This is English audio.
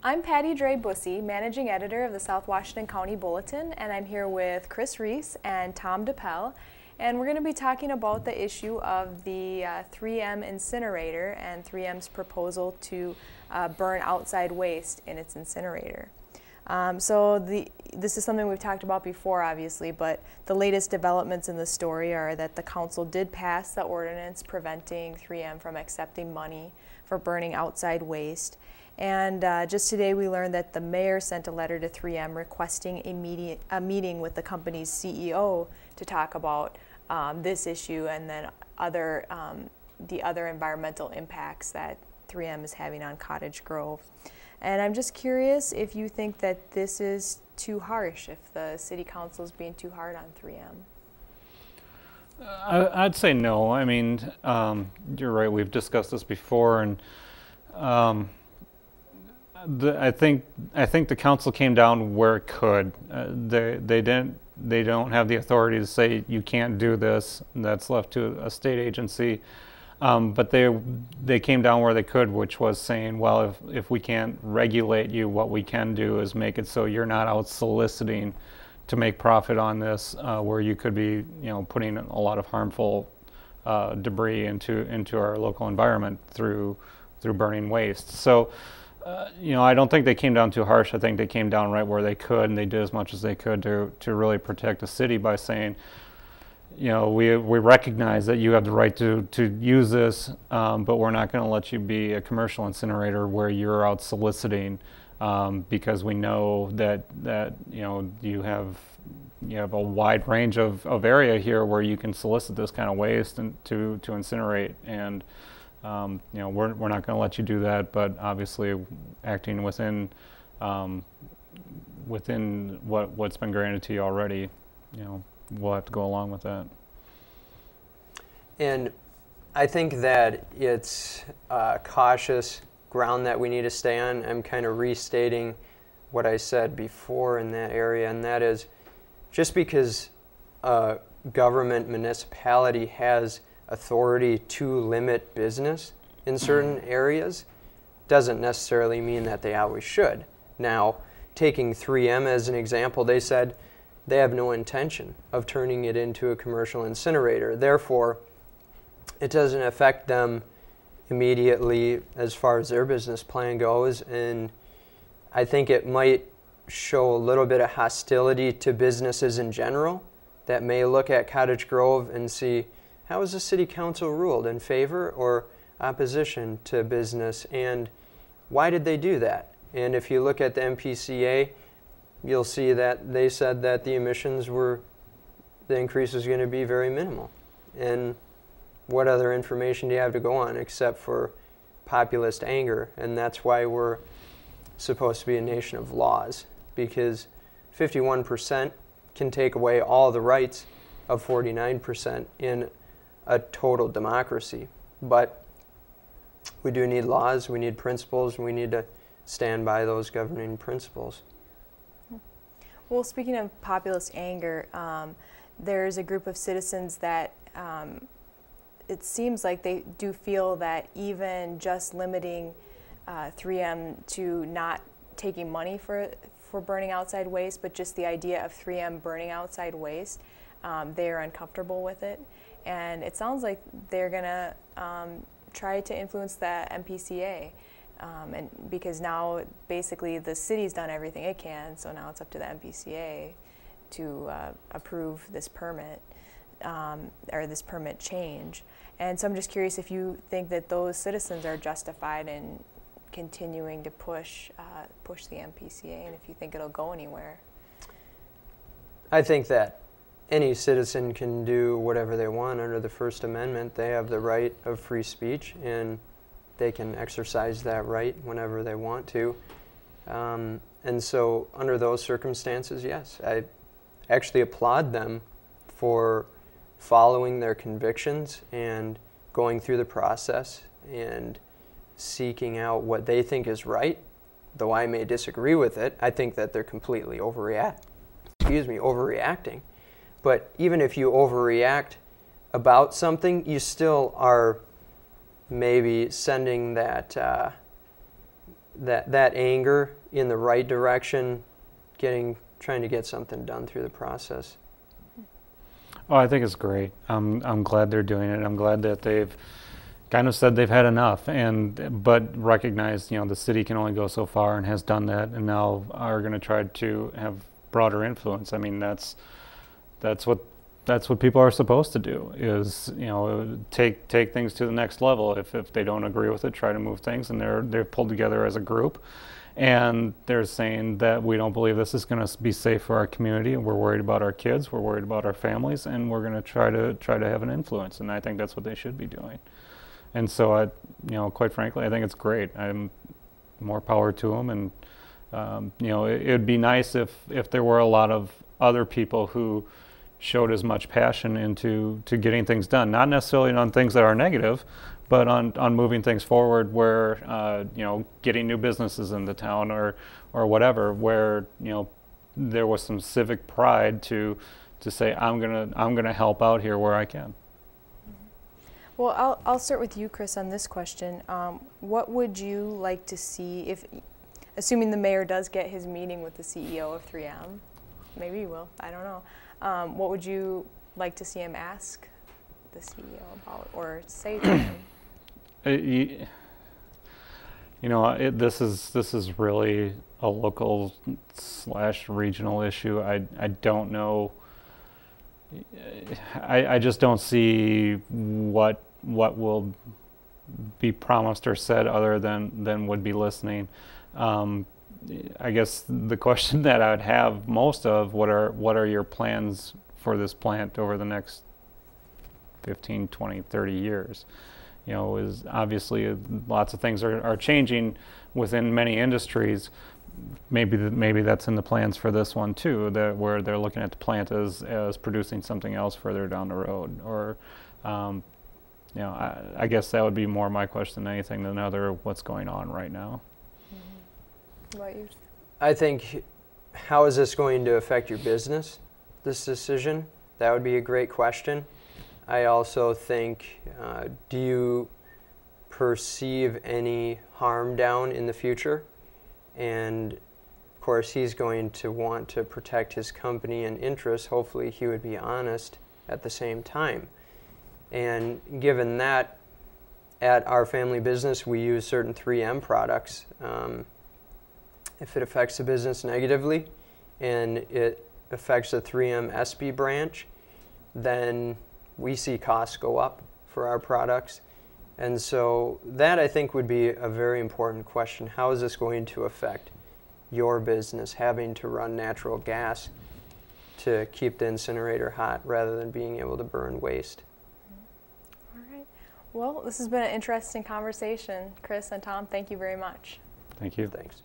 I'm Patricia Drey Busse, Managing Editor of the South Washington County Bulletin, and I'm here with Chris Reese and Tom Dippel, and we're going to be talking about the issue of the 3M incinerator and 3M's proposal to burn outside waste in its incinerator. This is something we've talked about before, obviously, but the latest developments in the story are that the council did pass the ordinance preventing 3M from accepting money for burning outside waste. And just today we learned that the mayor sent a letter to 3M requesting a meeting with the company's CEO to talk about this issue and then the other environmental impacts that 3M is having on Cottage Grove. And I'm just curious if you think that this is too harsh, if the city council is being too hard on 3M. I'd say no. I mean, you're right. We've discussed this before, and I think the council came down where it could. They don't have the authority to say you can't do this. That's left to a state agency. But they came down where they could, which was saying, well, if we can't regulate you, what we can do is make it so you're not out soliciting to make profit on this, where you could be, putting a lot of harmful debris into our local environment through burning waste. So, I don't think they came down too harsh. I think they came down right where they could, and they did as much as they could to really protect the city by saying, we recognize that you have the right to use this, but we're not going to let you be a commercial incinerator where you're out soliciting, because we know that you have a wide range of area here where you can solicit this kind of waste and to incinerate, and we're not going to let you do that. But obviously, acting within what's been granted to you already, we'll have to go along with that. And I think that it's cautious ground that we need to stay on. I'm kind of restating what I said before in that area, and that is just because a government municipality has authority to limit business in certain areas doesn't necessarily mean that they always should. Now, taking 3M as an example, they said they have no intention of turning it into a commercial incinerator. Therefore, it doesn't affect them immediately as far as their business plan goes, and I think it might show a little bit of hostility to businesses in general that may look at Cottage Grove and see, how is the city council ruled, in favor or opposition to business, and why did they do that? And if you look at the MPCA, you'll see that they said that the increase was going to be very minimal. And what other information do you have to go on except for populist anger? And that's why we're supposed to be a nation of laws, because 51% can take away all the rights of 49% in a total democracy. But we do need laws, we need principles, and we need to stand by those governing principles. Well, speaking of populist anger, there's a group of citizens that it seems like they do feel that even just limiting 3M to not taking money for burning outside waste, but just the idea of 3M burning outside waste, they are uncomfortable with it. And it sounds like they're going to try to influence the MPCA. And because now basically the city's done everything it can, so now it's up to the MPCA to approve this permit or this permit change. And so I'm just curious if you think that those citizens are justified in continuing to push the MPCA, and if you think it'll go anywhere. I think that any citizen can do whatever they want under the First Amendment. They have the right of free speech, and they can exercise that right whenever they want to. And so under those circumstances, yes, I actually applaud them for following their convictions and going through the process and seeking out what they think is right. Though I may disagree with it, I think that they're completely overreacting. But even if you overreact about something, you still are maybe sending that that anger in the right direction, trying to get something done through the process. Oh, I think it's great. I'm glad they're doing it. I'm glad that they've kind of said they've had enough, but recognized, the city can only go so far, and has done that, and now are going to try to have broader influence. I mean, that's what people are supposed to do, is take things to the next level. If they don't agree with it, try to move things, and they're pulled together as a group, and they're saying that we don't believe this is going to be safe for our community, and we're worried about our kids, we're worried about our families, and we're going to try to have an influence. And I think that's what they should be doing. And so quite frankly, I think it's great. I'm more power to them, and it'd be nice if there were a lot of other people who showed as much passion into getting things done, not necessarily on things that are negative, but on moving things forward, where getting new businesses in the town, or whatever, where there was some civic pride to say, I'm gonna help out here where I can. Well, I'll start with you, Chris, on this question. What would you like to see, assuming the mayor does get his meeting with the CEO of 3M? Maybe he will, I don't know. What would you like to see him ask the CEO about, or say to him? This is really a local / regional issue. I don't know. I just don't see what will be promised or said, other than would be listening. I guess the question that I would have most of, what are your plans for this plant over the next 15, 20, 30 years? Is obviously lots of things are changing within many industries. Maybe that's in the plans for this one too, where they're looking at the plant as producing something else further down the road. Or I guess that would be more my question than anything than what's going on right now. What about you? I think, how is this going to affect your business, this decision? That would be a great question. I also think, do you perceive any harm down in the future? And of course, he's going to want to protect his company and interests. Hopefully he would be honest at the same time. And given that, at our family business, we use certain 3M products. If it affects the business negatively, and it affects the 3M SB branch, then we see costs go up for our products. And so that, I think, would be a very important question. How is this going to affect your business, having to run natural gas to keep the incinerator hot rather than being able to burn waste? All right. Well, this has been an interesting conversation. Chris and Tom, thank you very much. Thank you. Thanks.